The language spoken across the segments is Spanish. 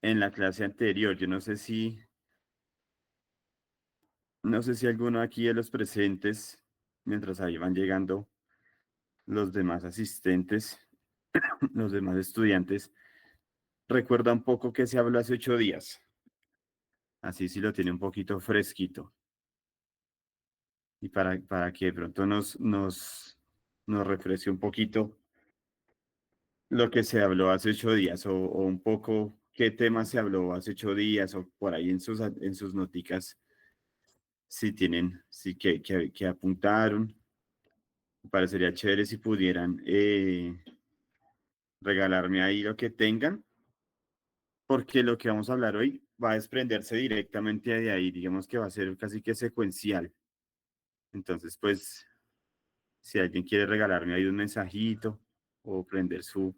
en la clase anterior. Yo no sé si alguno aquí de los presentes, mientras ahí van llegando los demás asistentes, los demás estudiantes, recuerda un poco que se habló hace 8 días. Así si lo tiene un poquito fresquito. Y para que de pronto nos refresque un poquito lo que se habló hace 8 días o un poco qué tema se habló hace 8 días o por ahí en sus noticas si tienen, si que apuntaron. Me parecería chévere si pudieran regalarme ahí lo que tengan, porque lo que vamos a hablar hoy va a desprenderse directamente de ahí, digamos que va a ser casi que secuencial. Entonces, pues, si alguien quiere regalarme ahí un mensajito o prender su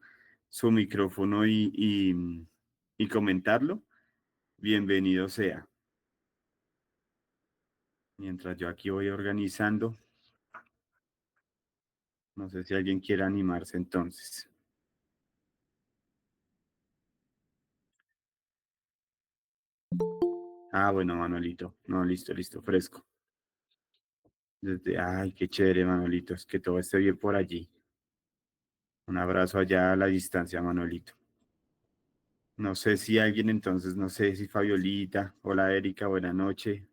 micrófono y comentarlo, bienvenido sea. Mientras yo aquí voy organizando, no sé si alguien quiere animarse entonces. Ah, bueno, Manolito. No, listo, listo, fresco. Ay, qué chévere, Manolito. Es que todo esté bien por allí. Un abrazo allá a la distancia, Manolito. No sé si alguien entonces, no sé si Fabiolita, hola Erika, buena noche.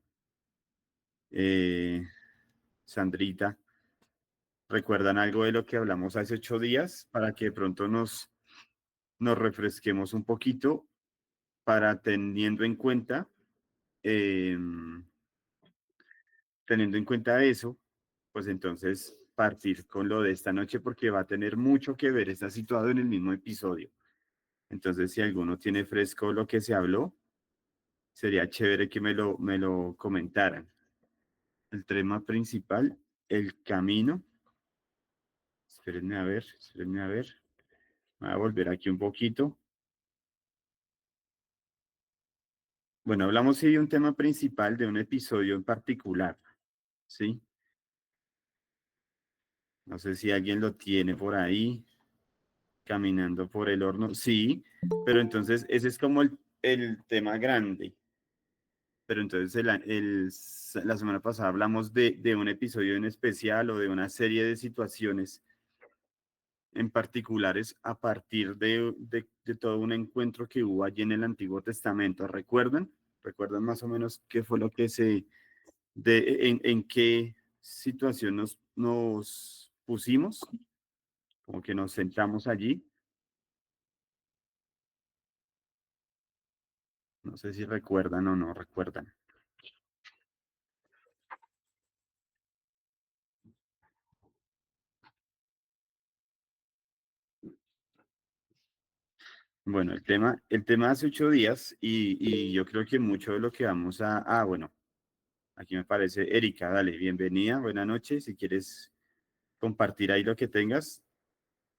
Eh, Sandrita, ¿recuerdan algo de lo que hablamos hace 8 días para que de pronto nos refresquemos un poquito para em, teniendo en cuenta eso, pues entonces partir con lo de esta noche porque va a tener mucho que ver, está situado en el mismo episodio. Entonces, si alguno tiene fresco lo que se habló, sería chévere que me lo comentaran. El tema principal, el camino. Espérenme a ver. Voy a volver aquí un poquito. Bueno, hablamos sí de un tema principal, de un episodio en particular, ¿sí? No sé si alguien lo tiene por ahí, caminando por el horno. Sí, pero entonces ese es como el tema grande. Pero entonces la semana pasada hablamos de un episodio en especial o de una serie de situaciones en particulares a partir de todo un encuentro que hubo allí en el Antiguo Testamento. ¿Recuerdan? ¿Recuerdan más o menos qué fue lo que en qué situación nos pusimos? Como que nos sentamos allí. No sé si recuerdan o no recuerdan. Bueno, el tema hace 8 días y yo creo que mucho de lo que vamos bueno, aquí me parece Erika, dale, bienvenida, buena noche. Si quieres compartir ahí lo que tengas,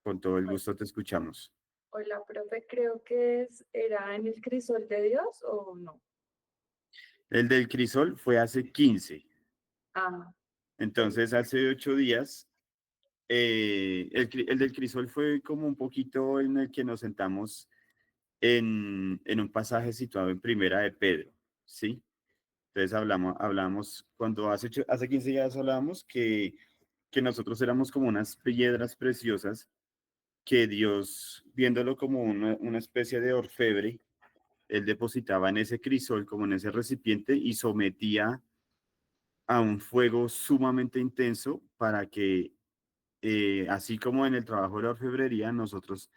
con todo el gusto te escuchamos. Hola, profe, creo que era en el crisol de Dios o no. El del crisol fue hace 15. Ah, ok. Entonces hace 8 días, el del crisol fue como un poquito en el que nos sentamos en un pasaje situado en Primera de Pedro, ¿sí? Entonces hablamos cuando hace 15 días hablábamos que nosotros éramos como unas piedras preciosas que Dios, viéndolo como una especie de orfebre, él depositaba en ese crisol, como en ese recipiente, y sometía a un fuego sumamente intenso para que, así como en el trabajo de la orfebrería, nosotros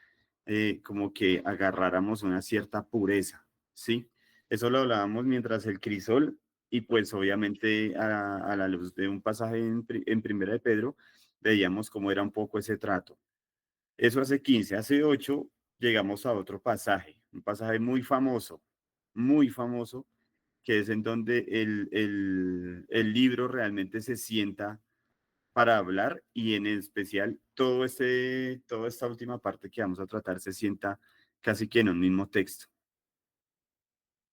como que agarráramos una cierta pureza, ¿sí? Eso lo hablábamos mientras el crisol, y pues obviamente a la luz de un pasaje en Primera de Pedro, veíamos cómo era un poco ese trato. Eso hace 15, hace 8 llegamos a otro pasaje, un pasaje muy famoso, que es en donde el libro realmente se sienta para hablar y en especial toda esta última parte que vamos a tratar se sienta casi que en un mismo texto.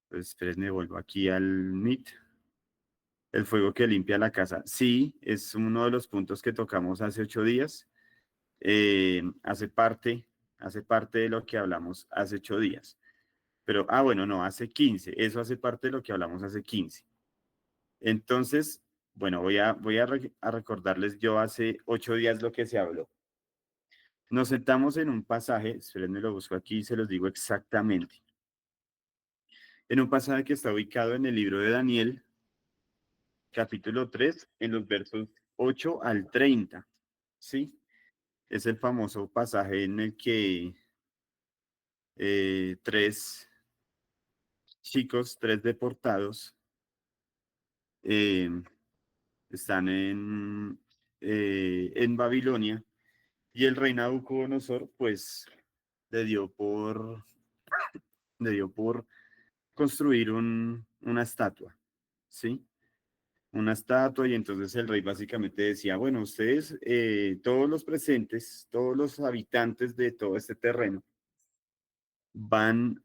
Entonces, espérenme, vuelvo aquí al Meet. El fuego que limpia la casa. Sí, es uno de los puntos que tocamos hace 8 días. Eh, hace parte, hace parte de lo que hablamos hace 8 días. pero, bueno, no, hace 15. Eso hace parte de lo que hablamos hace 15. Entonces, bueno, voy a recordarles yo hace 8 días lo que se habló. Nos sentamos en un pasaje, espérenme, lo busco aquí y se los digo exactamente. En un pasaje que está ubicado en el libro de Daniel, capítulo 3, en los versos 8 al 30, ¿sí? Es el famoso pasaje en el que tres chicos, tres deportados, eh, están en Babilonia y el rey Nabucodonosor, pues, le dio por, le dio por construir una estatua, ¿sí? Una estatua y entonces el rey básicamente decía, bueno, ustedes, todos los presentes, todos los habitantes de todo este terreno, van,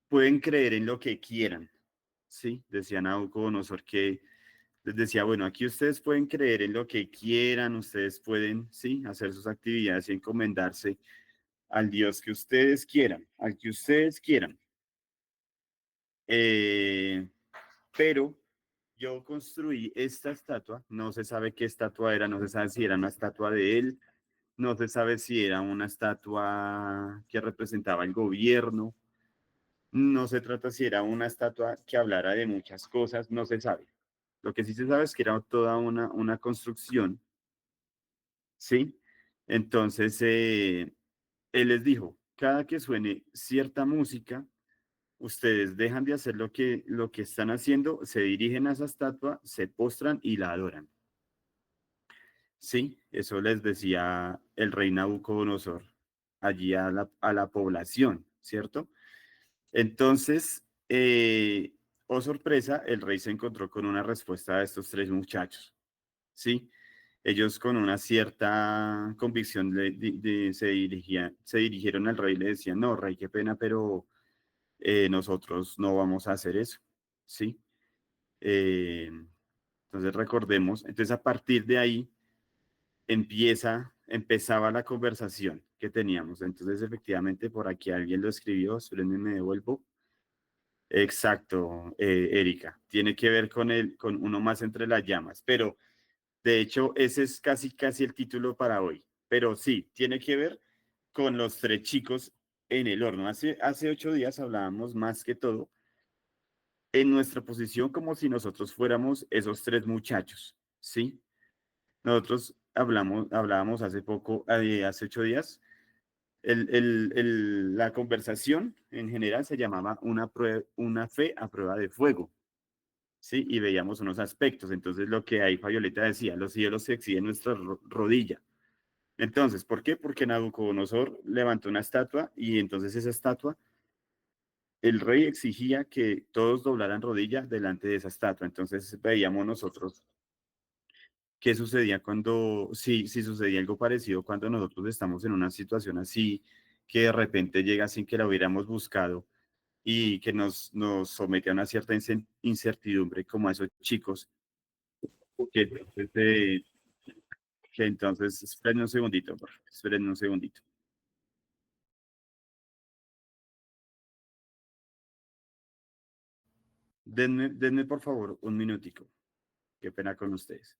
pueden creer en lo que quieran, ¿sí? Decía Nabucodonosor que les decía, bueno, aquí ustedes pueden creer en lo que quieran, ustedes pueden, ¿sí? Hacer sus actividades y encomendarse al Dios que ustedes quieran, al que ustedes quieran. Eh, pero yo construí esta estatua, no se sabe qué estatua era, no se sabe si era una estatua de él, no se sabe si era una estatua que representaba el gobierno, no se trata si era una estatua que hablara de muchas cosas, no se sabe. Lo que sí se sabe es que era toda una construcción, ¿sí? Entonces, él les dijo, cada que suene cierta música, ustedes dejan de hacer lo que están haciendo, se dirigen a esa estatua, se postran y la adoran. Sí, eso les decía el rey Nabucodonosor allí a la población, ¿cierto? Entonces, oh sorpresa, el rey se encontró con una respuesta de estos tres muchachos, ¿sí? Ellos con una cierta convicción se dirigieron al rey y le decían, no, rey, qué pena, pero nosotros no vamos a hacer eso, ¿sí? Eh, entonces recordemos, entonces a partir de ahí empezaba la conversación que teníamos. Entonces efectivamente por aquí alguien lo escribió, espérenme, me devuelvo. Exacto, Erika, tiene que ver con uno más entre las llamas, pero de hecho ese es casi casi el título para hoy, pero sí, tiene que ver con los tres chicos en el horno. Hace 8 días hablábamos más que todo en nuestra posición como si nosotros fuéramos esos tres muchachos, ¿sí? Nosotros hablábamos hace poco, hace 8 días, la conversación en general se llamaba una fe a prueba de fuego, ¿sí? Y veíamos unos aspectos. Entonces, lo que ahí Fayoleta decía, los cielos se exhiben nuestra rodilla. Entonces, ¿por qué? Porque Nabucodonosor levantó una estatua y entonces esa estatua, el rey exigía que todos doblaran rodilla delante de esa estatua. Entonces, veíamos nosotros qué sucedía si sucedía algo parecido cuando nosotros estamos en una situación así, que de repente llega sin que la hubiéramos buscado y que nos somete a una cierta incertidumbre como a esos chicos, que entonces, esperen un segundito, por favor, esperen un segundito. Denme por favor un minutico, qué pena con ustedes.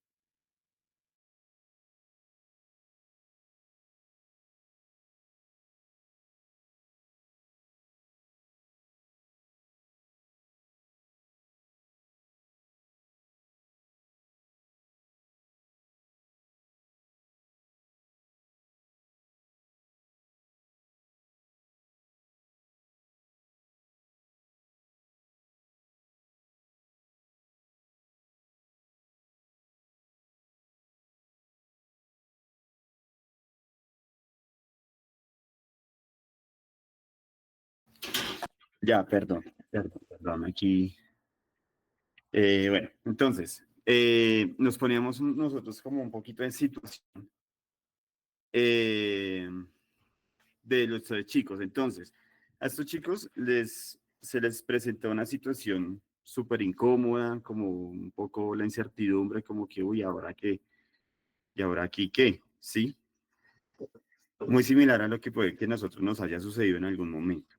Ya, perdón, aquí. Bueno, entonces, nos poníamos nosotros como un poquito en situación eh, de los tres chicos. Entonces, a estos chicos se les presentó una situación súper incómoda, como un poco la incertidumbre, como que, uy, ¿ahora qué? ¿Y ahora aquí qué? ¿Sí? Muy similar a lo que puede que a nosotros nos haya sucedido en algún momento.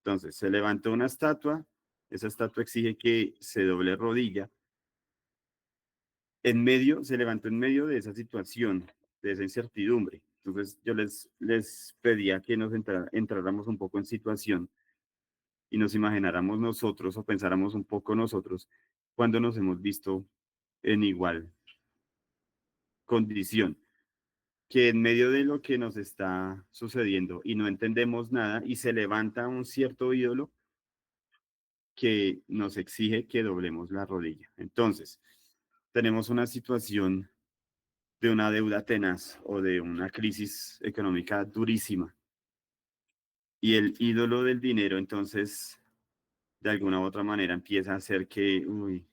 Entonces, se levantó una estatua, esa estatua exige que se doble rodilla. Se levantó en medio de esa situación, de esa incertidumbre. Entonces, yo les pedía que entráramos un poco en situación y nos imagináramos nosotros o pensáramos un poco nosotros cuando nos hemos visto en igual condición, que en medio de lo que nos está sucediendo y no entendemos nada y se levanta un cierto ídolo que nos exige que doblemos la rodilla. Entonces, tenemos una situación de una deuda tenaz o de una crisis económica durísima y el ídolo del dinero entonces de alguna u otra manera empieza a hacer que, uy,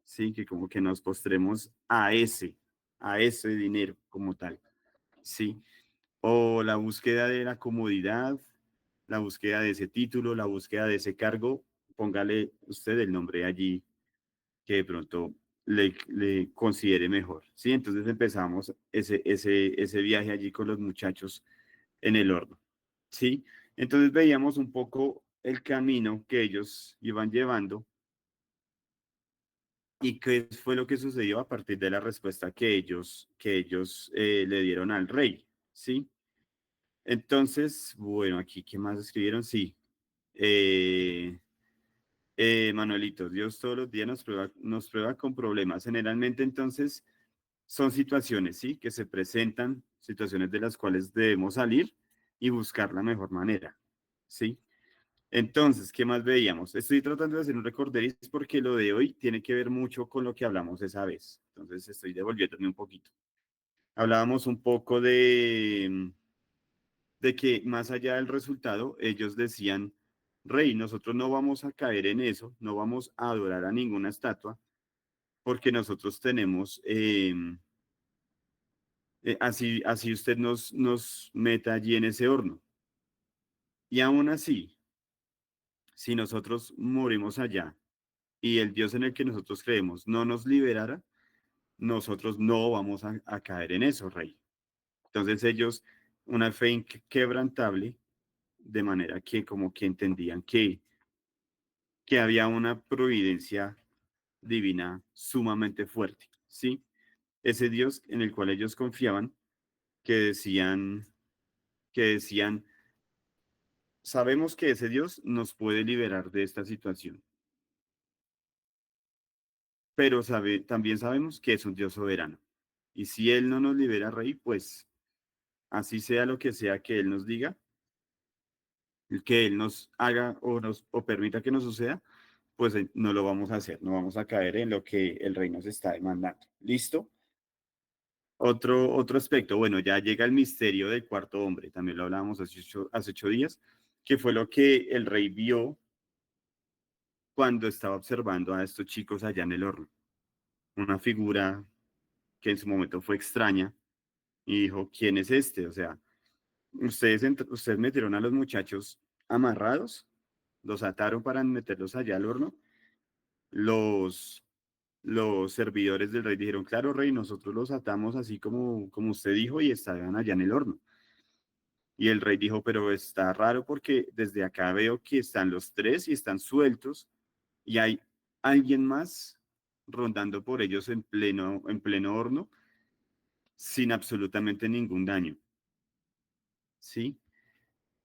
sí, que como que nos postremos a ese dinero como tal, sí, o la búsqueda de la comodidad, la búsqueda de ese título, la búsqueda de ese cargo, póngale usted el nombre allí que de pronto le considere mejor, ¿sí? Entonces empezamos ese viaje allí con los muchachos en el horno, ¿sí? Entonces veíamos un poco el camino que ellos iban llevando y qué fue lo que sucedió a partir de la respuesta que ellos le dieron al rey, ¿sí? Entonces, bueno, aquí, ¿qué más escribieron? Sí. Eh, Manuelito, Dios todos los días nos prueba con problemas. Generalmente, entonces, son situaciones, ¿sí? Que se presentan, situaciones de las cuales debemos salir y buscar la mejor manera, ¿sí? Entonces, ¿qué más veíamos? Estoy tratando de hacer un recorderis porque lo de hoy tiene que ver mucho con lo que hablamos esa vez. Entonces, estoy devolviéndome un poquito. Hablábamos un poco de que más allá del resultado, ellos decían, Rey, nosotros no vamos a caer en eso, no vamos a adorar a ninguna estatua, porque nosotros tenemos, así usted nos meta allí en ese horno. Y aún así, si nosotros morimos allá y el Dios en el que nosotros creemos no nos liberara, nosotros no vamos a caer en eso, Rey. Entonces ellos, una fe inquebrantable, de manera que como que entendían que había una providencia divina sumamente fuerte, ¿sí? Ese Dios en el cual ellos confiaban, que decían, que decían, sabemos que ese Dios nos puede liberar de esta situación, pero también sabemos que es un Dios soberano. Y si Él no nos libera, Rey, pues así sea lo que sea que Él nos diga, que Él nos haga o permita que nos suceda, pues no lo vamos a hacer, no vamos a caer en lo que el Rey nos está demandando. ¿Listo? Otro aspecto, bueno, ya llega el misterio del cuarto hombre, también lo hablábamos hace 8 días, que fue lo que el rey vio cuando estaba observando a estos chicos allá en el horno. Una figura que en su momento fue extraña y dijo, ¿quién es este? O sea, ustedes metieron a los muchachos amarrados, los ataron para meterlos allá al horno. Los, los servidores del rey dijeron, claro, rey, nosotros los atamos así como usted dijo y estaban allá en el horno. Y el rey dijo, pero está raro porque desde acá veo que están los tres y están sueltos y hay alguien más rondando por ellos en pleno horno sin absolutamente ningún daño. ¿Sí?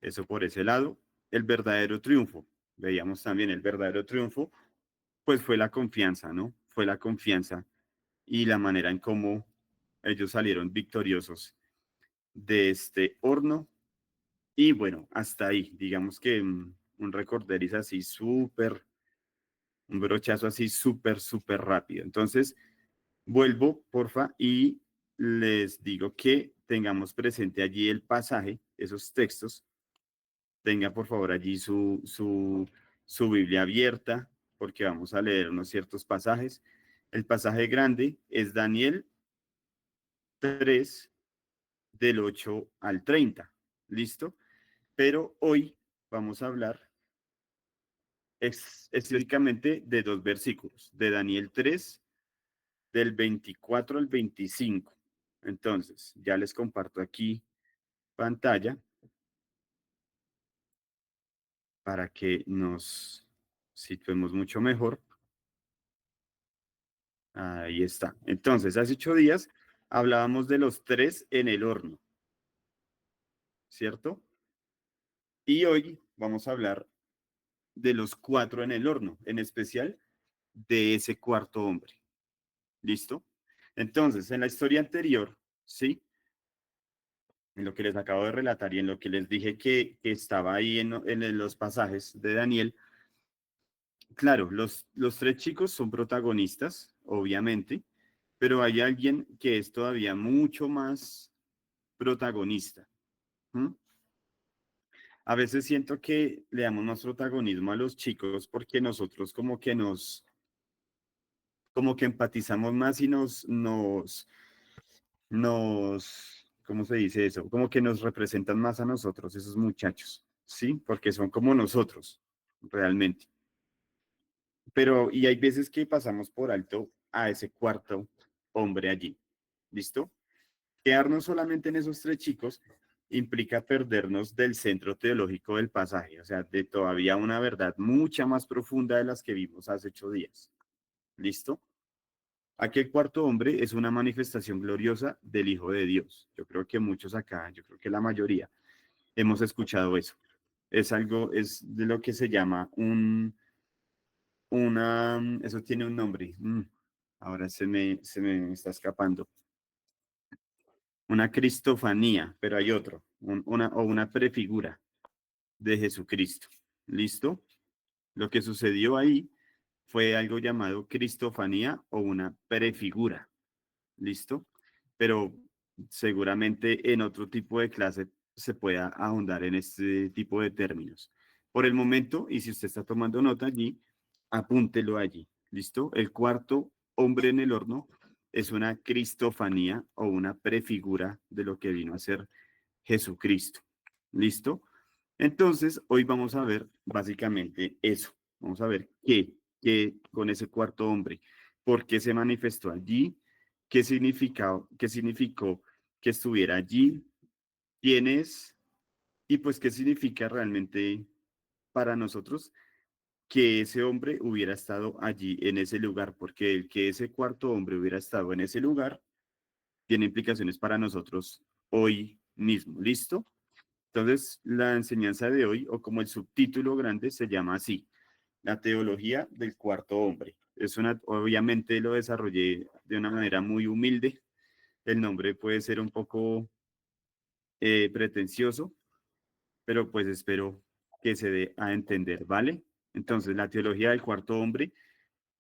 Eso por ese lado. El verdadero triunfo, veíamos también el verdadero triunfo, pues fue la confianza, ¿no? Fue la confianza y la manera en cómo ellos salieron victoriosos de este horno. Y bueno, hasta ahí, digamos que un recorderis así súper, un brochazo así súper rápido. Entonces, vuelvo, porfa, y les digo que tengamos presente allí el pasaje, esos textos. Tenga, por favor, allí su Biblia abierta, porque vamos a leer unos ciertos pasajes. El pasaje grande es Daniel 3 del 8 al 30. ¿Listo? Pero hoy vamos a hablar específicamente de dos versículos, de Daniel 3 del 24 al 25. Entonces, ya les comparto aquí pantalla para que nos situemos mucho mejor. Ahí está. Entonces, hace 8 días hablábamos de los tres en el horno, ¿cierto? Y hoy vamos a hablar de los cuatro en el horno, en especial de ese cuarto hombre. ¿Listo? Entonces, en la historia anterior, ¿sí? En lo que les acabo de relatar y en lo que les dije que estaba ahí en los pasajes de Daniel, claro, los tres chicos son protagonistas, obviamente, pero hay alguien que es todavía mucho más protagonista. ¿M? A veces siento que le damos más protagonismo a los chicos porque nosotros como que empatizamos más y ¿cómo se dice eso? Como que nos representan más a nosotros, esos muchachos, ¿sí? Porque son como nosotros, realmente. Pero, y hay veces que pasamos por alto a ese cuarto hombre allí, ¿listo? Quedarnos solamente en esos tres chicos implica perdernos del centro teológico del pasaje, o sea, de todavía una verdad mucha más profunda de las que vimos hace 8 días. ¿Listo? Aquel cuarto hombre es una manifestación gloriosa del Hijo de Dios. Yo creo que muchos acá, yo creo que la mayoría, hemos escuchado eso. Es algo, es de lo que se llama eso tiene un nombre. Ahora se me está escapando. Una cristofanía, pero hay otro, o una prefigura de Jesucristo. ¿Listo? Lo que sucedió ahí fue algo llamado cristofanía o una prefigura. ¿Listo? Pero seguramente en otro tipo de clase se pueda ahondar en este tipo de términos. Por el momento, y si usted está tomando nota allí, apúntelo allí. ¿Listo? El cuarto hombre en el horno es una cristofanía o una prefigura de lo que vino a ser Jesucristo. ¿Listo? Entonces, hoy vamos a ver básicamente eso. Vamos a ver qué con ese cuarto hombre, por qué se manifestó allí, qué significó que estuviera allí, quién es y pues qué significa realmente para nosotros que ese hombre hubiera estado allí en ese lugar, porque el que ese cuarto hombre hubiera estado en ese lugar tiene implicaciones para nosotros hoy mismo. ¿Listo? Entonces, la enseñanza de hoy, o como el subtítulo grande, se llama así, la teología del cuarto hombre. Obviamente lo desarrollé de una manera muy humilde. El nombre puede ser un poco pretencioso, pero pues espero que se dé a entender, ¿vale? Entonces, la teología del cuarto hombre,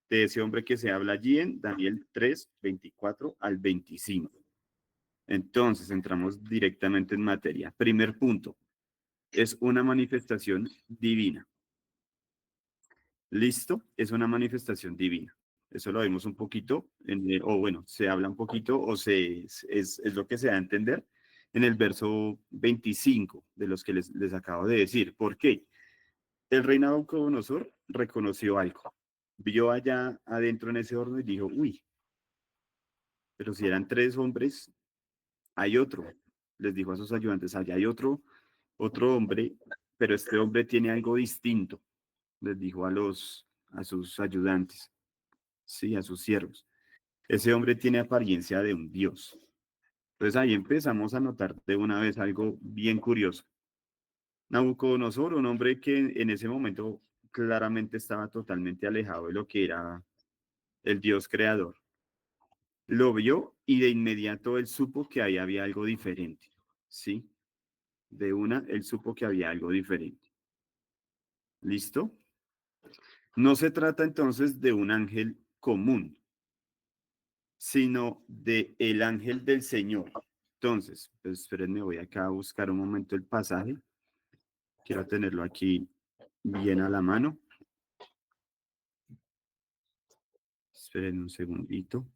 de ese hombre que se habla allí en Daniel 3, 24 al 25. Entonces, entramos directamente en materia. Primer punto, es una manifestación divina. ¿Listo? Es una manifestación divina. Eso lo vemos un poquito, o bueno, se habla un poquito, es lo que se da a entender en el verso 25 de los que les acabo de decir. ¿Por qué? El rey Nabucodonosor reconoció algo. Vio allá adentro en ese horno y dijo, uy, pero si eran tres hombres, hay otro. Les dijo a sus ayudantes, allá hay otro hombre, pero este hombre tiene algo distinto. Les dijo a sus ayudantes, sí, a sus siervos. Ese hombre tiene apariencia de un dios. Entonces ahí empezamos a notar de una vez algo bien curioso. Nabucodonosor, un hombre que en ese momento claramente estaba totalmente alejado de lo que era el dios creador, lo vio y de inmediato él supo que ahí había algo diferente, ¿sí? De una, él supo que había algo diferente. ¿Listo? No se trata entonces de un ángel común, sino de el ángel del Señor. Entonces, pues espérenme, voy acá a buscar un momento el pasaje. Quiero tenerlo aquí bien a la mano. Esperen un segundito.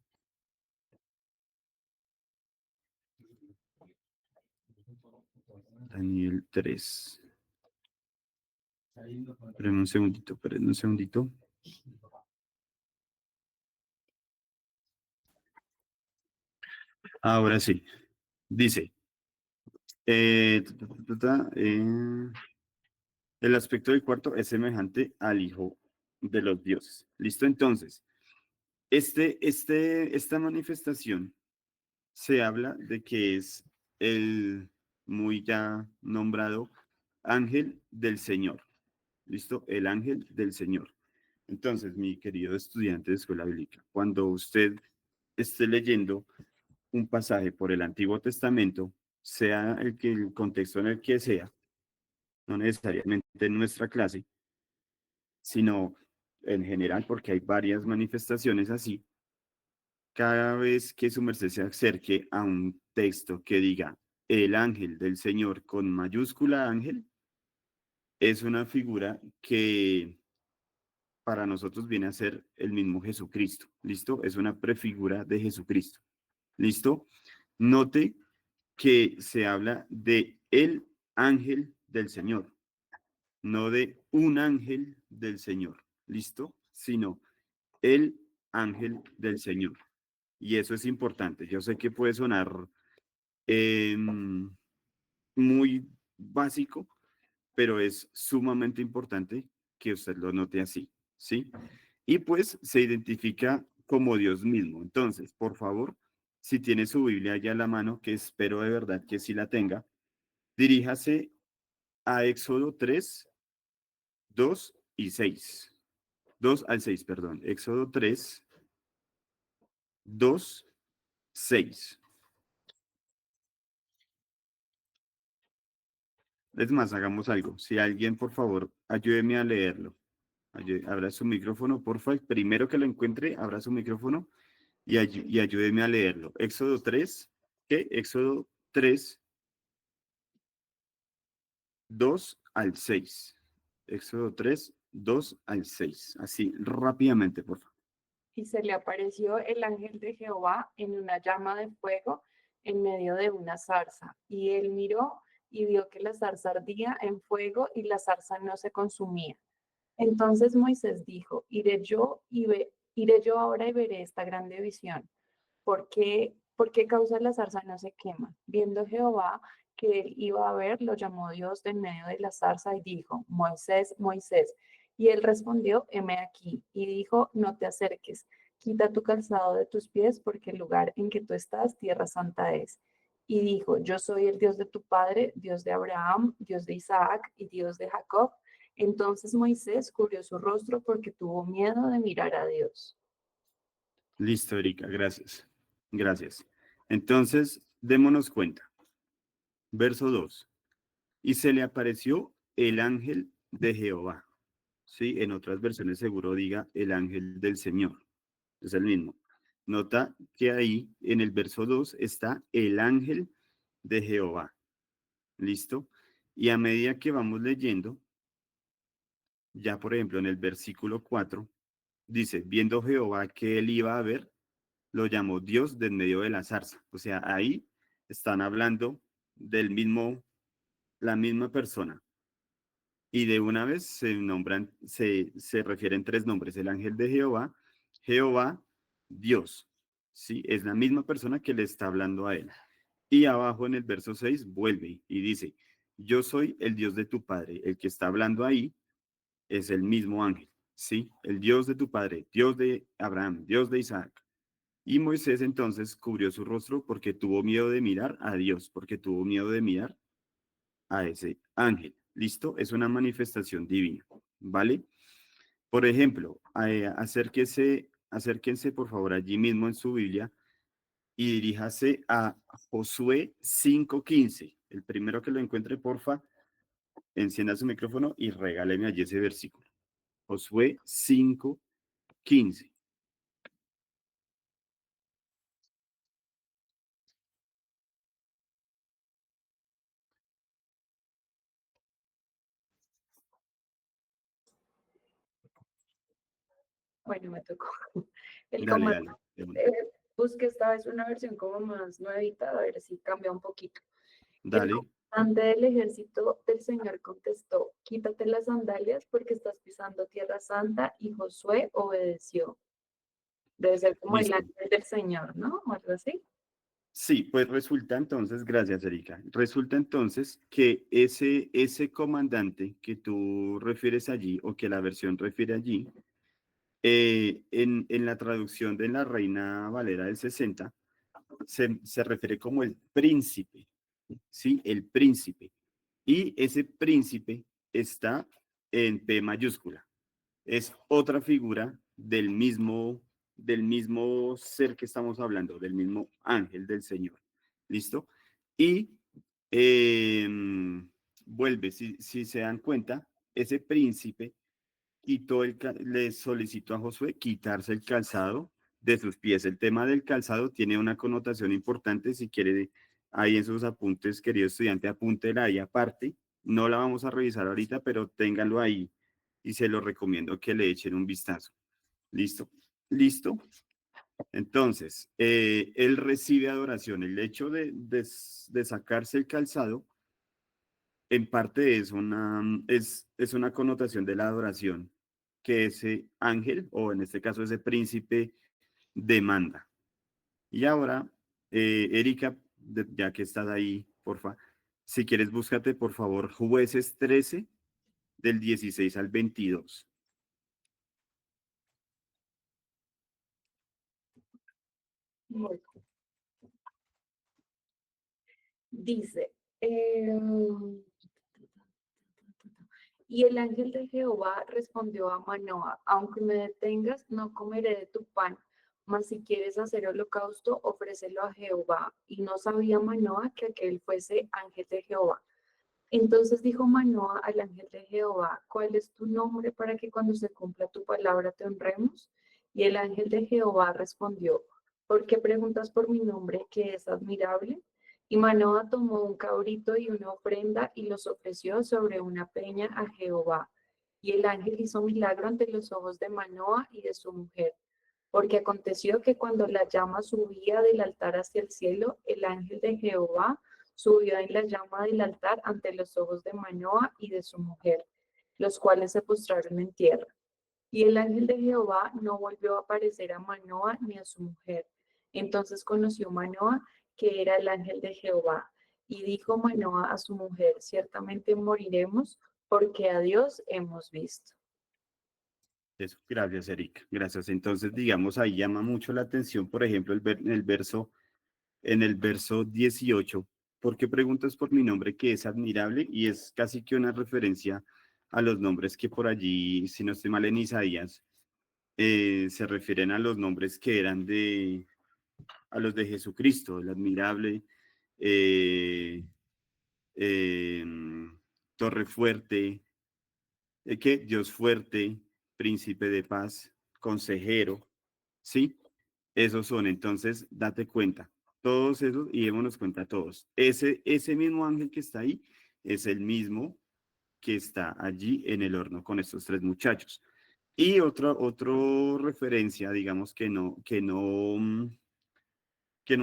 Daniel 3. Esperen un segundito. Ahora sí, dice, ta, ta, ta, ta, El aspecto del cuarto es semejante al Hijo de los dioses. ¿Listo? Entonces, esta manifestación se habla de que es el muy ya nombrado ángel del Señor. ¿Listo? El ángel del Señor. Entonces, mi querido estudiante de escuela bíblica, cuando usted esté leyendo un pasaje por el Antiguo Testamento, sea el contexto en el que sea, no necesariamente en nuestra clase, sino en general, porque hay varias manifestaciones así, cada vez que su merced se acerque a un texto que diga el ángel del Señor con mayúscula ángel, es una figura que para nosotros viene a ser el mismo Jesucristo. ¿Listo? Es una prefigura de Jesucristo. ¿Listo? Note que se habla de el ángel del Señor, no de un ángel del Señor. ¿Listo? Sino el ángel del Señor. Y eso es importante. Yo sé que puede sonar eh, muy básico, pero es sumamente importante que usted lo note así, ¿sí? Y pues se identifica como Dios mismo. Entonces, por favor, si tiene su Biblia ya a la mano, que espero de verdad que sí la tenga, diríjase a Éxodo 3, 2 y 6. 2 al 6, perdón. Éxodo 3, 2, 6. Es más, hagamos algo. Si alguien, por favor, ayúdeme a leerlo. Abra su micrófono, por favor. Primero que lo encuentre, abra su micrófono y ayúdeme a leerlo. Éxodo 3, ¿qué? Éxodo 3, 2 al 6. Éxodo 3, 2 al 6. Así, rápidamente, por favor. Y se le apareció el ángel de Jehová en una llama de fuego en medio de una zarza. Y él miró y vio que la zarza ardía en fuego y la zarza no se consumía. Entonces Moisés dijo, iré yo ahora y veré esta grande visión. ¿Por qué causa la zarza no se quema? Viendo Jehová que él iba a ver, lo llamó Dios de en medio de la zarza y dijo, Moisés, Moisés. Y él respondió, heme aquí. Y dijo, no te acerques, quita tu calzado de tus pies, porque el lugar en que tú estás, tierra santa es. Y dijo, yo soy el Dios de tu padre, Dios de Abraham, Dios de Isaac y Dios de Jacob. Entonces Moisés cubrió su rostro porque tuvo miedo de mirar a Dios. Listo, Erika, gracias. Gracias. Entonces, démonos cuenta. Verso 2. Y se le apareció el ángel de Jehová. Sí, en otras versiones seguro diga el ángel del Señor. Es el mismo. Nota que ahí en el verso 2 está el ángel de Jehová. ¿Listo? Y a medida que vamos leyendo, ya por ejemplo en el versículo 4 dice, viendo Jehová que él iba a ver, lo llamó Dios de en medio de la zarza. O sea, ahí están hablando del mismo, la misma persona. Y de una vez se nombran, se refieren tres nombres, el ángel de Jehová, Jehová, Dios. Sí, es la misma persona que le está hablando a él. Y abajo en el verso 6 vuelve y dice, yo soy el Dios de tu padre. El que está hablando ahí es el mismo ángel, ¿sí? El Dios de tu padre, Dios de Abraham, Dios de Isaac. Y Moisés entonces cubrió su rostro porque tuvo miedo de mirar a Dios, porque tuvo miedo de mirar a ese ángel. ¿Listo? Es una manifestación divina, ¿vale? Por ejemplo, acérquense por favor allí mismo en su Biblia y diríjase a Josué 5:15. El primero que lo encuentre, porfa, encienda su micrófono y regáleme allí ese versículo. Josué 5:15. Bueno, me tocó. El Dale, comando, dale. De una. eh, busqué esta vez una versión como más nuevita, a ver si cambia un poquito. El Dale. comandante del ejército del Señor contestó, quítate las sandalias porque estás pisando tierra santa, y Josué obedeció. Debe ser como el Listo. ángel del Señor, ¿no? O algo así. Sí, pues resulta entonces, gracias Erika, resulta entonces que ese comandante que tú refieres allí o que la versión refiere allí, en la traducción de la Reina Valera del 60, se refiere como el príncipe, ¿sí? El príncipe. Y ese príncipe está en P mayúscula. Es otra figura del mismo ser que estamos hablando, del mismo ángel del Señor. ¿Listo? Y eh, vuelve, si se dan cuenta, ese príncipe le solicitó a Josué quitarse el calzado de sus pies. El tema del calzado tiene una connotación importante. Si quiere, ahí en sus apuntes, querido estudiante, apúntela ahí aparte. No la vamos a revisar ahorita, pero ténganlo ahí y se lo recomiendo que le echen un vistazo. ¿Listo? ¿Listo? Entonces, él recibe adoración. El hecho de sacarse el calzado, en parte es una connotación de la adoración que ese ángel, o en este caso ese príncipe, demanda. Y ahora, Erika, ya que estás ahí, porfa, si quieres, búscate, por favor, Jueces 13 del 16 al 22. Bueno, dice, em, y el ángel de Jehová respondió a Manoah, aunque me detengas, no comeré de tu pan, mas si quieres hacer holocausto, ofrécelo a Jehová. Y no sabía Manoah que aquel fuese ángel de Jehová. Entonces dijo Manoah al ángel de Jehová, ¿cuál es tu nombre para que cuando se cumpla tu palabra te honremos? Y el ángel de Jehová respondió, ¿por qué preguntas por mi nombre que es admirable? Y Manoah tomó un cabrito y una ofrenda y los ofreció sobre una peña a Jehová. Y el ángel hizo milagro ante los ojos de Manoah y de su mujer. Porque aconteció que cuando la llama subía del altar hacia el cielo, el ángel de Jehová subió en la llama del altar ante los ojos de Manoah y de su mujer, los cuales se postraron en tierra. Y el ángel de Jehová no volvió a aparecer a Manoah ni a su mujer. Entonces conoció Manoah que era el ángel de Jehová. Y dijo Manoah a su mujer, ciertamente moriremos porque a Dios hemos visto. Eso, gracias, Erika. Gracias. Entonces, digamos, ahí llama mucho la atención, por ejemplo, en el verso 18, ¿por qué preguntas por mi nombre que es admirable? Y es casi que una referencia a los nombres que por allí, si no estoy mal en Isaías, se refieren a los nombres que eran a los de Jesucristo, el admirable, eh, eh, Torre Fuerte, que Dios fuerte, príncipe de paz, consejero, ¿sí? Esos son, entonces, date cuenta, todos esos, y démonos cuenta todos. Ese mismo ángel que está ahí es el mismo que está allí en el horno con estos tres muchachos. Y otro referencia, digamos que no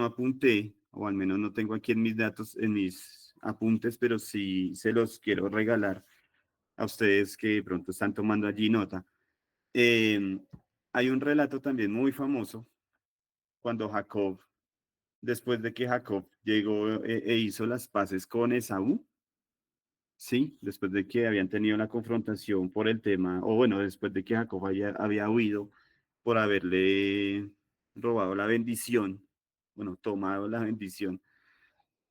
apunté, o al menos no tengo aquí en mis datos, en mis apuntes, pero sí se los quiero regalar a ustedes que de pronto están tomando allí nota. Eh, Hay un relato también muy famoso cuando Jacob, después de que Jacob llegó e hizo las paces con Esaú, sí, después de que habían tenido una confrontación por el tema, o bueno, después de que Jacob había huido por haberle robado la bendición, bueno, tomado la bendición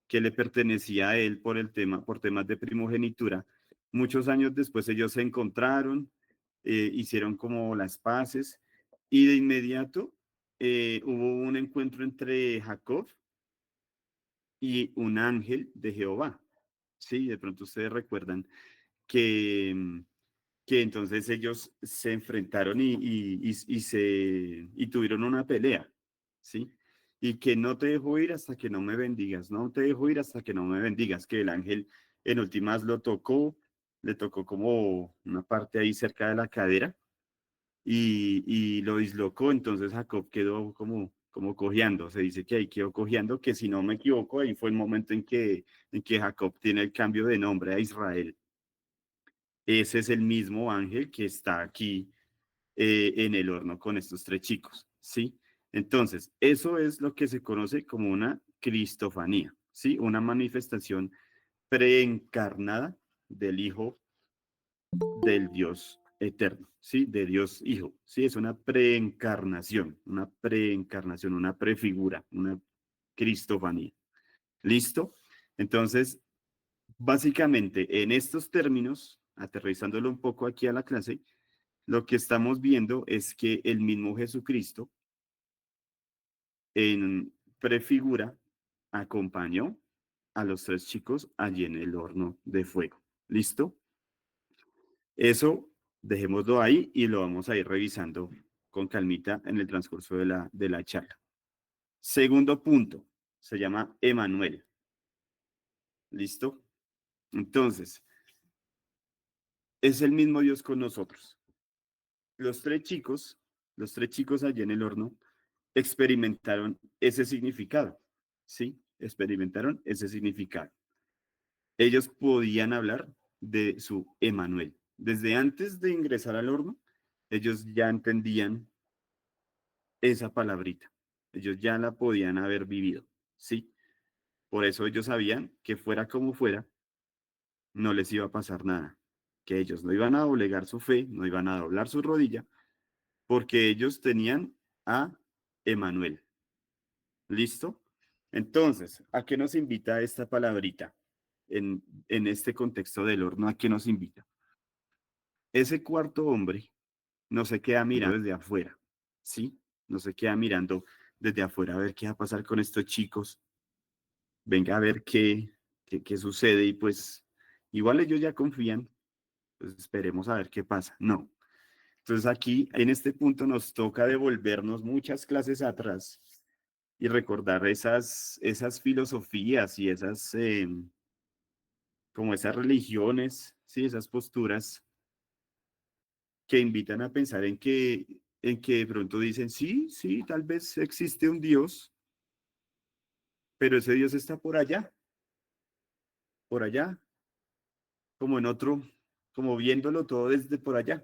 que le pertenecía a él por por temas de primogenitura. Muchos años después ellos se encontraron, hicieron como las paces y de inmediato hubo un encuentro entre Jacob y un ángel de Jehová. Sí, de pronto ustedes recuerdan que, que entonces ellos se enfrentaron y tuvieron una pelea, ¿sí? Y que no te dejo ir hasta que no me bendigas, no te dejo ir hasta que no me bendigas, que el ángel en últimas lo tocó, le tocó como una parte ahí cerca de la cadera y lo dislocó, entonces Jacob quedó como cojeando, se dice que ahí quedó cojeando, que si no me equivoco, ahí fue el momento en que Jacob tiene el cambio de nombre a Israel. Ese es el mismo ángel que está aquí en el horno con estos tres chicos, ¿sí? Entonces, eso es lo que se conoce como una cristofanía, ¿sí? Una manifestación preencarnada del Hijo del Dios eterno, ¿sí? De Dios Hijo, ¿sí? Es una preencarnación, una prefigura, una cristofanía. ¿Listo? Entonces, básicamente, en estos términos, aterrizándolo un poco aquí a la clase, lo que estamos viendo es que el mismo Jesucristo en prefigura acompañó a los tres chicos allí en el horno de fuego. ¿Listo? Eso dejémoslo ahí y lo vamos a ir revisando con calmita en el transcurso de la charla. Segundo punto, se llama Emanuel. ¿Listo? Entonces, es el mismo Dios con nosotros. Los tres chicos, los tres chicos allí en el horno, experimentaron ese significado, ¿sí? Experimentaron ese significado. Ellos podían hablar de su Emanuel. Desde antes de ingresar al horno, ellos ya entendían esa palabrita. Ellos ya la podían haber vivido, ¿sí? Por eso ellos sabían que fuera como fuera, no les iba a pasar nada, que ellos no iban a doblegar su fe, no iban a doblar su rodilla, porque ellos tenían a Emanuel. ¿Listo? Entonces, ¿a qué nos invita esta palabrita en este contexto del horno? ¿A qué nos invita? Ese cuarto hombre no se queda mirando desde afuera, ¿sí? No se queda mirando desde afuera a ver qué va a pasar con estos chicos, venga a ver qué sucede y pues igual ellos ya confían, pues esperemos a ver qué pasa. No. Entonces aquí, en este punto, nos toca devolvernos muchas clases atrás y recordar esas filosofías y como esas religiones, ¿sí? Esas posturas que invitan a pensar en que de pronto dicen, sí, sí, tal vez existe un Dios, pero ese Dios está por allá, como en otro, como viéndolo todo desde por allá,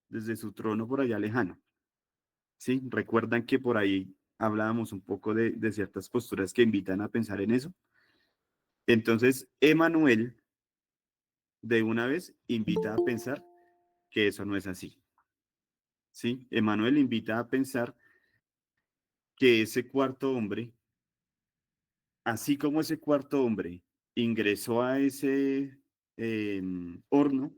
desde su trono por allá lejano. ¿Sí? Recuerdan que por ahí hablábamos un poco de ciertas posturas que invitan a pensar en eso. Entonces, Emanuel, de una vez, invita a pensar que eso no es así. ¿Sí? Emanuel invita a pensar que ese cuarto hombre, así como ese cuarto hombre ingresó a ese horno,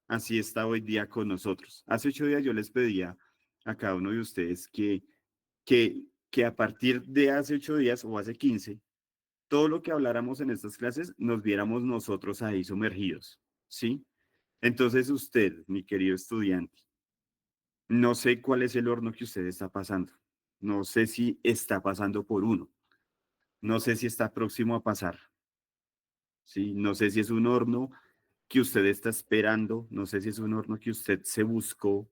así está hoy día con nosotros. Hace 8 días yo les pedía a cada uno de ustedes que a partir de hace 8 días o hace 15, todo lo que habláramos en estas clases nos viéramos nosotros ahí sumergidos, ¿sí? Entonces usted, mi querido estudiante, no sé cuál es el horno que usted está pasando. No sé si está pasando por uno. No sé si está próximo a pasar. ¿Sí? No sé si es un horno que usted está esperando. No sé si es un horno que usted se buscó.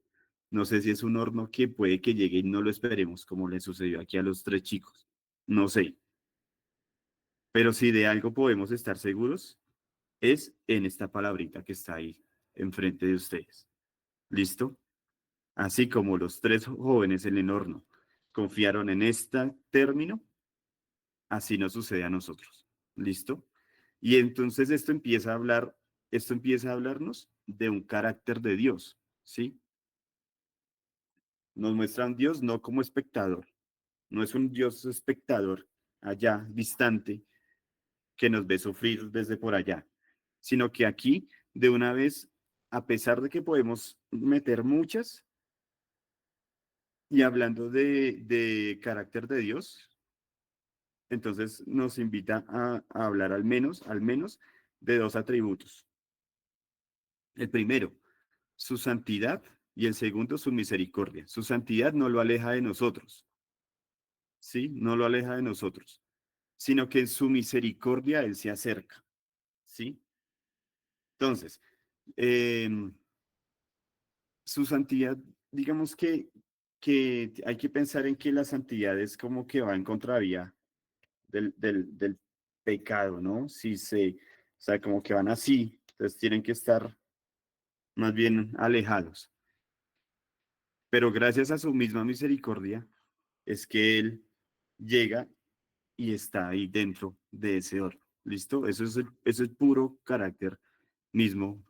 No sé si es un horno que puede que llegue y no lo esperemos, como le sucedió aquí a los tres chicos. No sé. Pero si de algo podemos estar seguros, es en esta palabrita que está ahí enfrente de ustedes. ¿Listo? Así como los tres jóvenes en el horno confiaron en este término, así nos sucede a nosotros. ¿Listo? Y entonces esto empieza a hablarnos de un carácter de Dios, ¿sí? Nos muestra un Dios no como espectador, no es un Dios espectador allá, distante, que nos ve sufrir desde por allá, sino que aquí, de una vez, a pesar de que podemos meter muchas, y hablando de carácter de Dios, entonces nos invita a hablar al menos de dos atributos. El primero, su santidad, y el segundo, su misericordia. Su santidad no lo aleja de nosotros, ¿sí? No lo aleja de nosotros, sino que en su misericordia Él se acerca, ¿sí? Entonces, em, su santidad, digamos que hay que pensar en que la santidad es como que va en contravía del pecado, ¿no? Si se, o sea, como que van así, entonces tienen que estar más bien alejados. Pero gracias a su misma misericordia es que Él llega y está ahí dentro de ese horno. ¿Listo? Eso es puro carácter mismo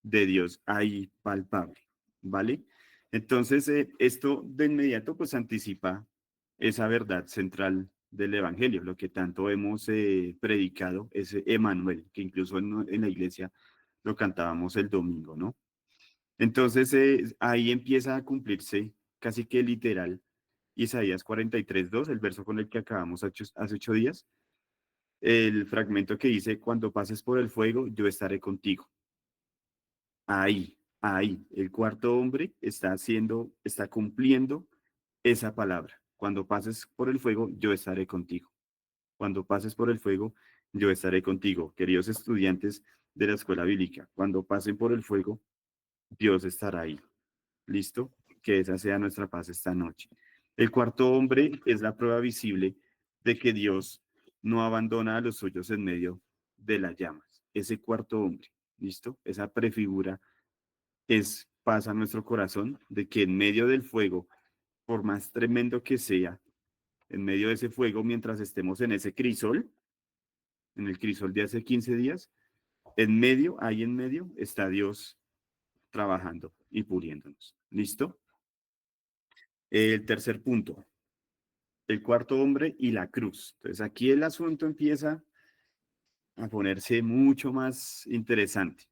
de Dios ahí palpable, ¿vale? Entonces, esto de inmediato pues anticipa esa verdad central del Evangelio, lo que tanto hemos predicado, ese Emanuel, que incluso en la iglesia lo cantábamos el domingo, ¿no? Entonces, ahí empieza a cumplirse casi que literal Isaías 43:2, el verso con el que acabamos hace 8 días, el fragmento que dice, cuando pases por el fuego, yo estaré contigo. Ahí, el cuarto hombre está cumpliendo esa palabra. Cuando pases por el fuego, yo estaré contigo. Cuando pases por el fuego, yo estaré contigo. Queridos estudiantes de la escuela bíblica, cuando pasen por el fuego, Dios estará ahí. ¿Listo? Que esa sea nuestra paz esta noche. El cuarto hombre es la prueba visible de que Dios no abandona a los suyos en medio de las llamas. Ese cuarto hombre, ¿listo? Esa prefigura es paz a nuestro corazón de que en medio del fuego, por más tremendo que sea, en medio de ese fuego, mientras estemos en ese crisol, en el crisol de hace 15 días, ahí en medio, está Dios trabajando y puliéndonos. ¿Listo? El tercer punto, el cuarto hombre y la cruz. Entonces aquí el asunto empieza a ponerse mucho más interesante.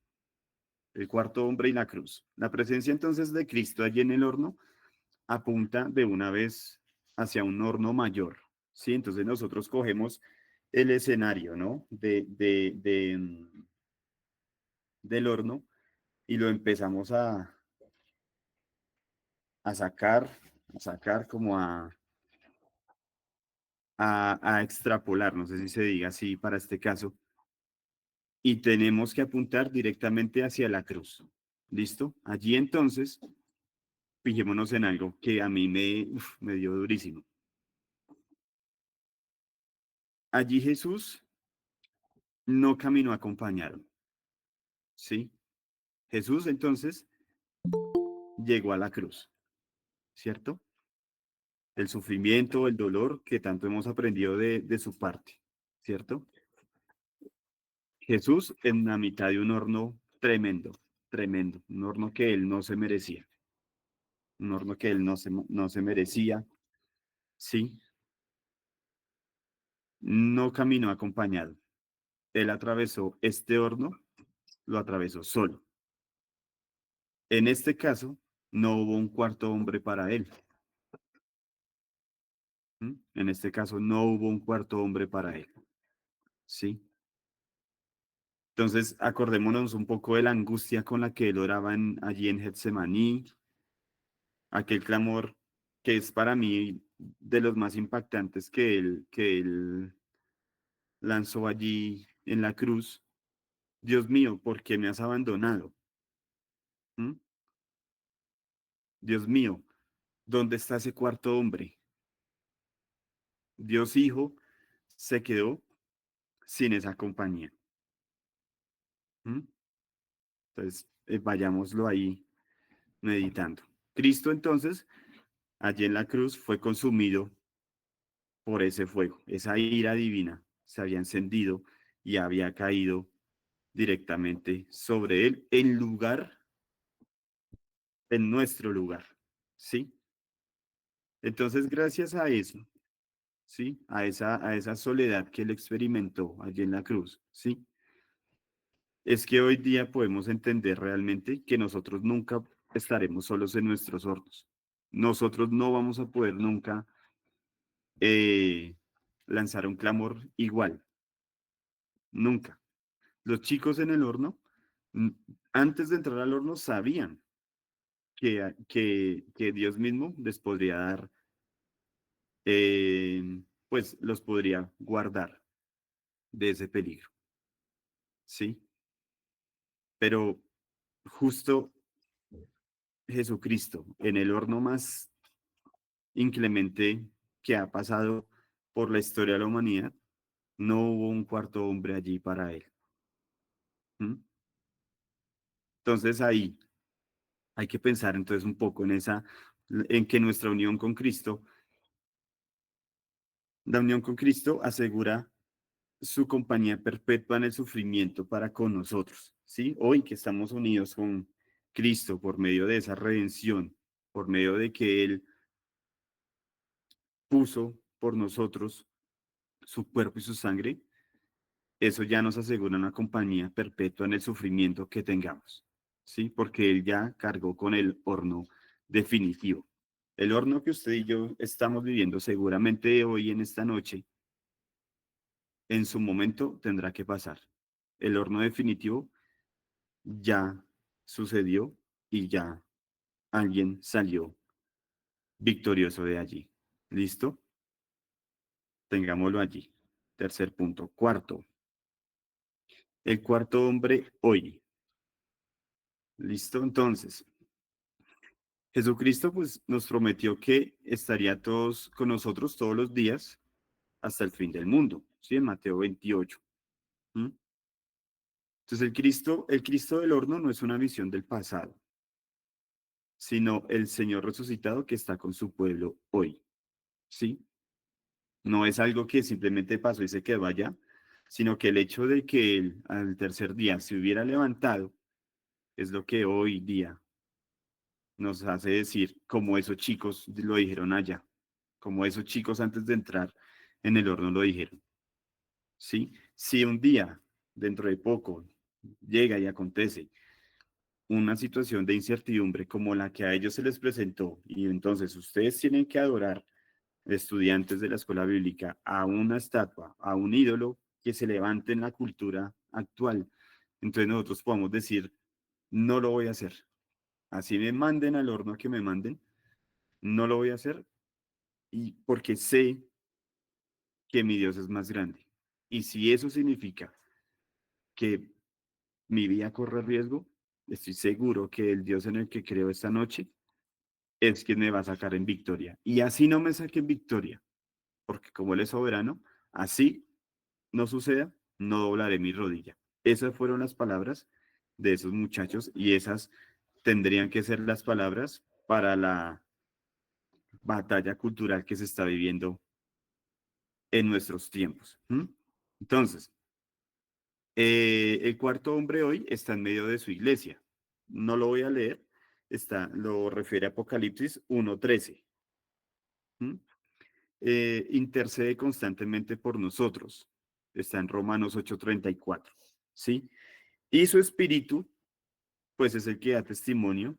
El cuarto hombre y la cruz. La presencia entonces de Cristo allí en el horno apunta de una vez hacia un horno mayor, ¿sí? Entonces nosotros cogemos el escenario, ¿no? Del horno y lo empezamos a sacar, a sacar como a extrapolar, no sé si se diga así para este caso, y tenemos que apuntar directamente hacia la cruz. ¿Listo? Allí entonces, fijémonos en algo que a mí me dio durísimo. Allí Jesús no caminó acompañado, ¿sí? Jesús entonces llegó a la cruz, ¿cierto? El sufrimiento, el dolor que tanto hemos aprendido de su parte, ¿cierto? Jesús en la mitad de un horno tremendo, tremendo, un horno que él no se merecía, un horno que él no se merecía, ¿sí? No caminó acompañado. Él atravesó este horno, lo atravesó solo. En este caso, no hubo un cuarto hombre para él. En este caso, no hubo un cuarto hombre para él. ¿Sí? Entonces, acordémonos un poco de la angustia con la que él oraba allí en Getsemaní, aquel clamor que es para mí de los más impactantes que él lanzó allí en la cruz. Dios mío, ¿por qué me has abandonado? ¿Mm? Dios mío, ¿dónde está ese cuarto hombre? Dios Hijo se quedó sin esa compañía. ¿Mm? Entonces, vayámoslo ahí meditando. Cristo entonces, allí en la cruz, fue consumido por ese fuego. Esa ira divina se había encendido y había caído directamente sobre él en nuestro lugar. ¿Sí? Entonces, gracias a eso, ¿sí? A esa soledad que él experimentó allí en la cruz, ¿sí? Es que hoy día podemos entender realmente que nosotros nunca estaremos solos en nuestros hornos. Nosotros no vamos a poder nunca eh, lanzar un clamor igual, nunca. Los chicos en el horno, mm, antes de entrar al horno, sabían que Dios mismo les podría dar, pues los podría guardar de ese peligro, ¿sí? Pero justo Jesucristo, en el horno más inclemente que ha pasado por la historia de la humanidad, no hubo un cuarto hombre allí para él. ¿Mm? Entonces ahí hay que pensar entonces un poco en que nuestra unión con Cristo La unión con Cristo asegura su compañía perpetua en el sufrimiento para con nosotros, ¿sí? Hoy que estamos unidos con Cristo por medio de esa redención, por medio de que Él puso por nosotros su cuerpo y su sangre, eso ya nos asegura una compañía perpetua en el sufrimiento que tengamos, ¿sí? Porque Él ya cargó con el horno definitivo. El horno que usted y yo estamos viviendo seguramente hoy en esta noche, en su momento tendrá que pasar. El horno definitivo ya sucedió y ya alguien salió victorioso de allí. ¿Listo? Tengámoslo allí. Tercer punto. Cuarto. El cuarto hombre hoy. ¿Listo? Entonces, Jesucristo pues nos prometió que estaría todos con nosotros todos los días hasta el fin del mundo. ¿Sí? En Mateo 28. ¿Mm? Entonces el Cristo del horno no es una visión del pasado, sino el Señor resucitado que está con su pueblo hoy. ¿Sí? No es algo que simplemente pasó y se quedó allá, sino que el hecho de que él al tercer día se hubiera levantado es lo que hoy día nos hace decir, como esos chicos lo dijeron allá, como esos chicos antes de entrar en el horno lo dijeron. ¿Sí? Si un día, dentro de poco, llega y acontece una situación de incertidumbre como la que a ellos se les presentó, y entonces ustedes tienen que adorar estudiantes de la escuela bíblica a una estatua, a un ídolo que se levante en la cultura actual. Entonces nosotros podemos decir, no lo voy a hacer. Así me manden al horno que me manden, no lo voy a hacer y porque sé que mi Dios es más grande. Y si eso significa que mi vida corre riesgo, estoy seguro que el Dios en el que creo esta noche es quien me va a sacar en victoria. Y así no me saque en victoria, porque como Él es soberano, así no suceda, no doblaré mi rodilla. Esas fueron las palabras de esos muchachos y esas tendrían que ser las palabras para la batalla cultural que se está viviendo en nuestros tiempos. ¿Mm? Entonces, el cuarto hombre hoy está en medio de su iglesia. No lo voy a leer, lo refiere a Apocalipsis 1:13. ¿Mm? Intercede constantemente por nosotros. Está en Romanos 8:34. ¿Sí? Y su espíritu, pues es el que da testimonio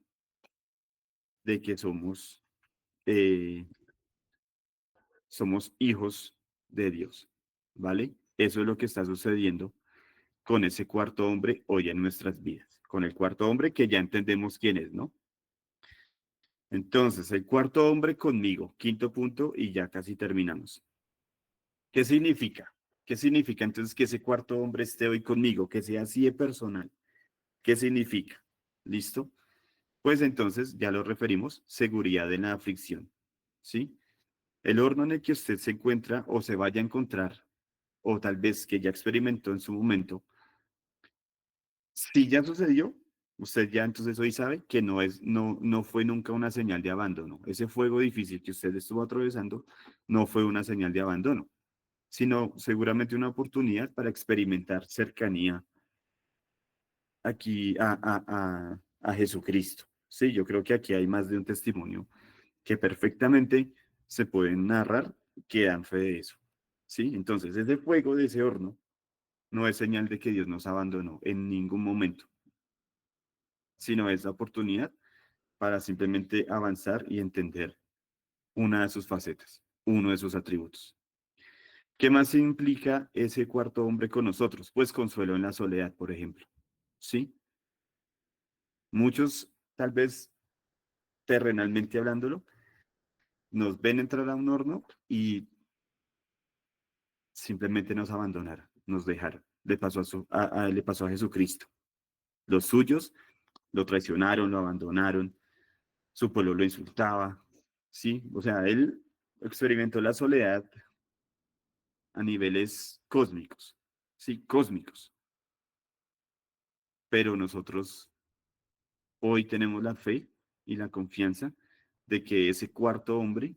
de que eh, somos hijos de Dios, ¿vale? Eso es lo que está sucediendo con ese cuarto hombre hoy en nuestras vidas, con el cuarto hombre que ya entendemos quién es, ¿no? Entonces, el cuarto hombre conmigo, quinto punto, y ya casi terminamos. ¿Qué significa? ¿Qué significa entonces que ese cuarto hombre esté hoy conmigo, que sea así de personal? ¿Qué significa? ¿Listo? Pues entonces ya lo referimos, seguridad en la aflicción, ¿sí? El horno en el que usted se encuentra o se vaya a encontrar, o tal vez que ya experimentó en su momento, si ya sucedió, usted ya entonces hoy sabe que no fue nunca una señal de abandono. Ese fuego difícil que usted estuvo atravesando no fue una señal de abandono, sino seguramente una oportunidad para experimentar cercanía aquí a Jesucristo. Sí, yo creo que aquí hay más de un testimonio que perfectamente se pueden narrar que dan fe de eso. ¿Sí? Entonces, ese fuego de ese horno no es señal de que Dios nos abandonó en ningún momento, sino es la oportunidad para simplemente avanzar y entender una de sus facetas, uno de sus atributos. ¿Qué más implica ese cuarto hombre con nosotros? Pues consuelo en la soledad, por ejemplo. ¿Sí? Muchos, tal vez terrenalmente hablándolo, nos ven entrar a un horno y simplemente nos abandonaron, nos dejaron. Le pasó a Jesucristo. Los suyos lo traicionaron, lo abandonaron, su pueblo lo insultaba, ¿sí? O sea, él experimentó la soledad a niveles cósmicos, ¿sí? Cósmicos. Pero nosotros hoy tenemos la fe y la confianza de que ese cuarto hombre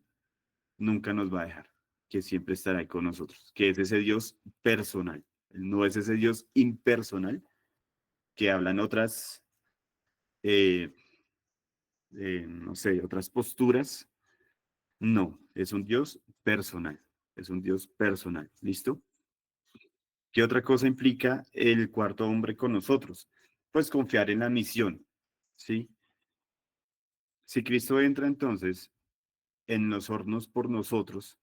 nunca nos va a dejar, que siempre estará ahí con nosotros, que es ese Dios personal. No es ese Dios impersonal que hablan otras, eh, no sé, otras posturas. No, es un Dios personal. Es un Dios personal. ¿Listo? ¿Qué otra cosa implica el cuarto hombre con nosotros? Pues confiar en la misión. ¿Sí? Si Cristo entra entonces en los hornos por nosotros,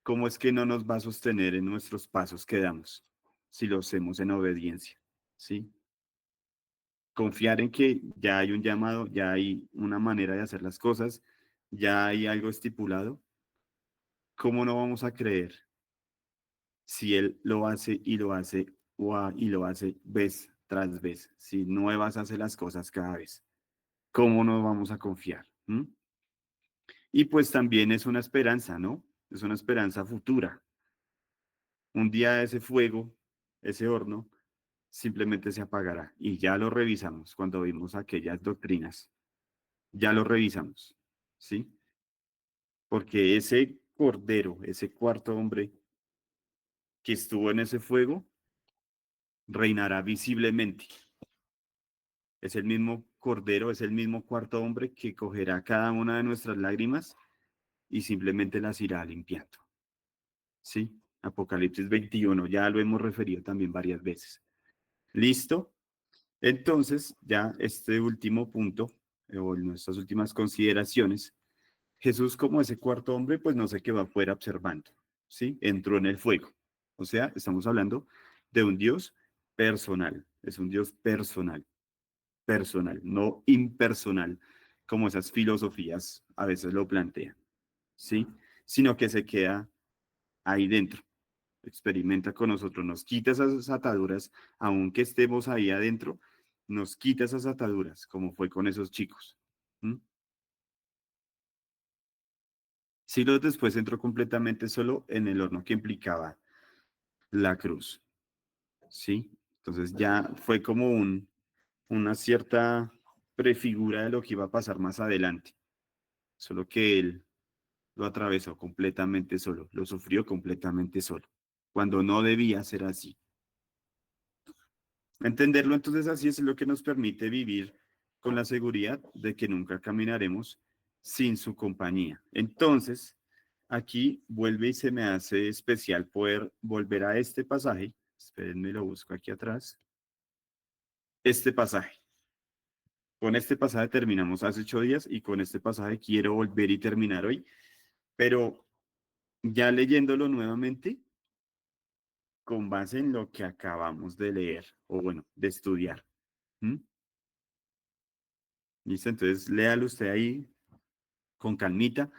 ¿cómo es que no nos va a sostener en nuestros pasos que damos si lo hacemos en obediencia? ¿Sí? Confiar en que ya hay un llamado, ya hay una manera de hacer las cosas, ya hay algo estipulado. ¿Cómo no vamos a creer si Él lo hace y lo hace y lo hace vez tras vez? Si nuevas hace las cosas cada vez, ¿cómo no vamos a confiar? ¿Mm? Y pues también es una esperanza, ¿no? Es una esperanza futura. Un día ese fuego, ese horno, simplemente se apagará. Y ya lo revisamos cuando vimos aquellas doctrinas. Ya lo revisamos, ¿sí? Porque ese cordero, ese cuarto hombre que estuvo en ese fuego, reinará visiblemente. Es el mismo cordero, es el mismo cuarto hombre que cogerá cada una de nuestras lágrimas y simplemente las irá limpiando, ¿sí? Apocalipsis 21, ya lo hemos referido también varias veces. ¿Listo? Entonces, ya este último punto, o nuestras últimas consideraciones, Jesús como ese cuarto hombre, pues no se quedó afuera observando, ¿sí? Entró en el fuego. O sea, estamos hablando de un Dios personal, es un Dios personal, personal, no impersonal, como esas filosofías a veces lo plantean, ¿sí? Sino que se queda ahí dentro, experimenta con nosotros, nos quita esas ataduras, aunque estemos ahí adentro, nos quita esas ataduras, como fue con esos chicos. ¿Mm? Siglos después entró completamente solo en el horno que implicaba la cruz, ¿sí? Entonces ya fue como una cierta prefigura de lo que iba a pasar más adelante, solo que él lo atravesó completamente solo, lo sufrió completamente solo, cuando no debía ser así. Entenderlo entonces así es lo que nos permite vivir con la seguridad de que nunca caminaremos sin su compañía. Entonces, aquí vuelve y se me hace especial poder volver a este pasaje. Espérenme, lo busco aquí atrás. Este pasaje. Con este pasaje terminamos hace 8 días y con este pasaje quiero volver y terminar hoy, pero ya leyéndolo nuevamente con base en lo que acabamos de leer o bueno, de estudiar. ¿Mm? ¿Listo? Entonces léalo usted ahí con calmita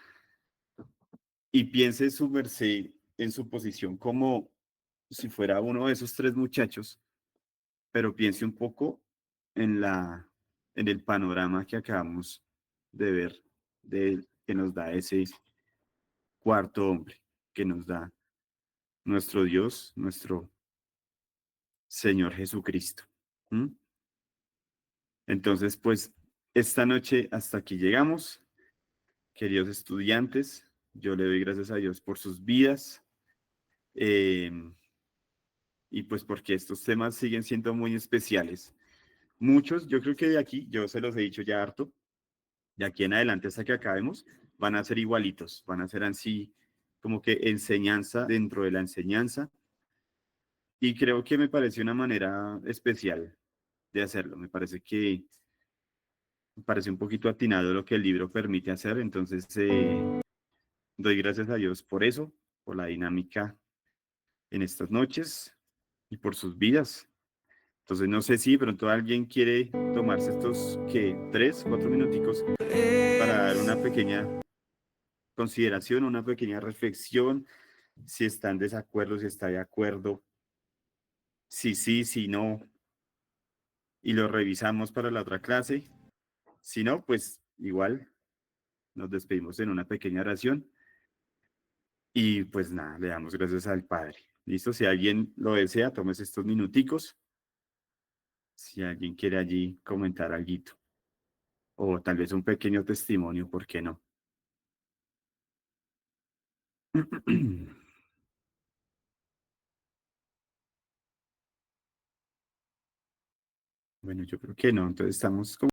y piense su merced en su posición como si fuera uno de esos tres muchachos, pero piense un poco en en el panorama que acabamos de ver, que nos da ese cuarto hombre, que nos da nuestro Dios, nuestro Señor Jesucristo. ¿Mm? Entonces, pues, esta noche hasta aquí llegamos, queridos estudiantes. Yo le doy gracias a Dios por sus vidas. eh, y pues porque estos temas siguen siendo muy especiales. Muchos, yo creo que de aquí, yo se los he dicho ya harto, de aquí en adelante hasta que acabemos, van a ser igualitos, van a ser así como que enseñanza dentro de la enseñanza. Y creo que me parece una manera especial de hacerlo. Me parece un poquito atinado lo que el libro permite hacer. Entonces, doy gracias a Dios por eso, por la dinámica en estas noches y por sus vidas. Entonces no sé si pronto alguien quiere tomarse estos, ¿qué? 3, 4 minuticos para dar una pequeña consideración, una pequeña reflexión, si está en desacuerdo, si está de acuerdo, si sí, si no, y lo revisamos para la otra clase. Si no, pues igual nos despedimos en una pequeña oración y pues nada, le damos gracias al Padre. ¿Listo? Si alguien lo desea, tomes estos minuticos. Si alguien quiere allí comentar algo o tal vez un pequeño testimonio, ¿por qué no? Bueno, yo creo que no, entonces estamos como